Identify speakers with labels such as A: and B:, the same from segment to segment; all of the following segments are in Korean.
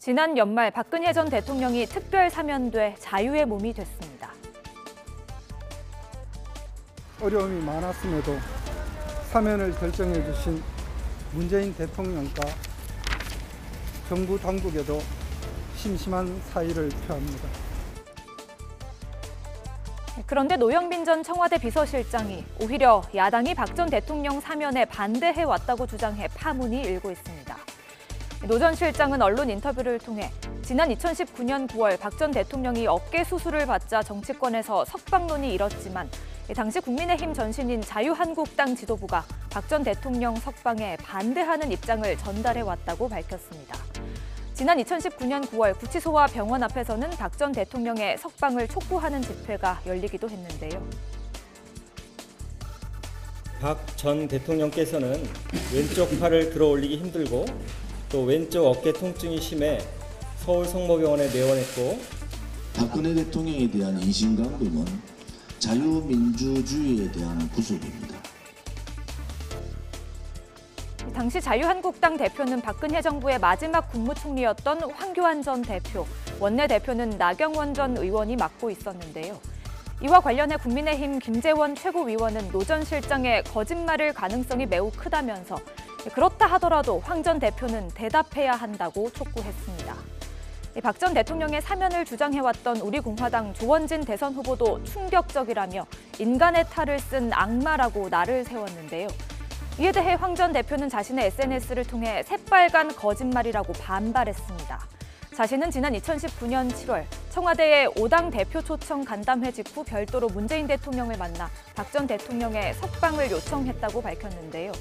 A: 지난 연말 박근혜 전 대통령이 특별 사면돼 자유의 몸이 됐습니다.
B: 어려움이 많았음에도 사면을 결정해 주신 문재인 대통령과 정부 당국에도 심심한 사의를 표합니다.
A: 그런데 노영민 전 청와대 비서실장이 오히려 야당이 박 전 대통령 사면에 반대해왔다고 주장해 파문이 일고 있습니다. 노 전 실장은 언론 인터뷰를 통해 지난 2019년 9월 박 전 대통령이 어깨 수술을 받자 정치권에서 석방론이 일었지만 당시 국민의힘 전신인 자유한국당 지도부가 박 전 대통령 석방에 반대하는 입장을 전달해왔다고 밝혔습니다. 지난 2019년 9월 구치소와 병원 앞에서는 박 전 대통령의 석방을 촉구하는 집회가 열리기도 했는데요.
C: 박 전 대통령께서는 왼쪽 팔을 들어 올리기 힘들고 또 왼쪽 어깨 통증이 심해 서울 성모병원에 내원했고
D: 박근혜 대통령에 대한 인신강금은 자유민주주의에 대한 구속입니다.
A: 당시 자유한국당 대표는 박근혜 정부의 마지막 국무총리였던 황교안 전 대표, 원내대표는 나경원 전 의원이 맡고 있었는데요. 이와 관련해 국민의힘 김재원 최고위원은 노 전 실장의 거짓말일 가능성이 매우 크다면서 그렇다 하더라도 황 전 대표는 대답해야 한다고 촉구했습니다. 박 전 대통령의 사면을 주장해왔던 우리공화당 조원진 대선 후보도 충격적이라며 인간의 탈을 쓴 악마라고 날을 세웠는데요. 이에 대해 황 전 대표는 자신의 SNS를 통해 새빨간 거짓말이라고 반발했습니다. 자신은 지난 2019년 7월 청와대의 5당 대표 초청 간담회 직후 별도로 문재인 대통령을 만나 박 전 대통령의 석방을 요청했다고 밝혔는데요.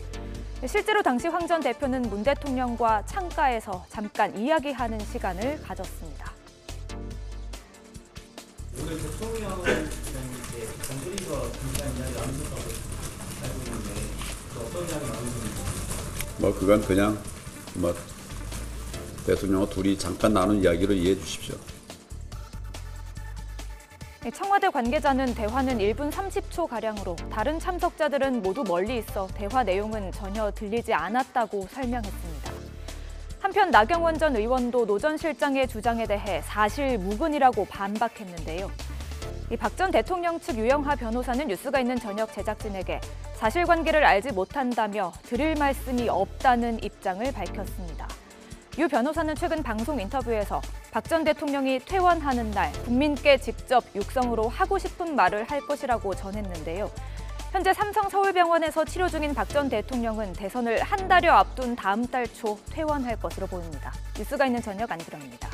A: 실제로 당시 황 전 대표는 문 대통령과 창가에서 잠깐 이야기하는 시간을 가졌습니다.
E: 오늘 대통령은 단둘이서 잠깐 이야기 나누셨다고 알고 있는데 어떤 이야기 나누셨는지?
F: 그건 그냥 대통령과 둘이 잠깐 나눈 이야기로 이해해 주십시오.
A: 청와대 관계자는 대화는 1분 30초가량으로 다른 참석자들은 모두 멀리 있어 대화 내용은 전혀 들리지 않았다고 설명했습니다. 한편 나경원 전 의원도 노 전 실장의 주장에 대해 사실무근이라고 반박했는데요. 박 전 대통령 측 유영하 변호사는 뉴스가 있는 저녁 제작진에게 사실관계를 알지 못한다며 드릴 말씀이 없다는 입장을 밝혔습니다. 유 변호사는 최근 방송 인터뷰에서 박 전 대통령이 퇴원하는 날 국민께 직접 육성으로 하고 싶은 말을 할 것이라고 전했는데요. 현재 삼성 서울병원에서 치료 중인 박 전 대통령은 대선을 한 달여 앞둔 다음 달 초 퇴원할 것으로 보입니다. 뉴스가 있는 저녁 안기령입니다.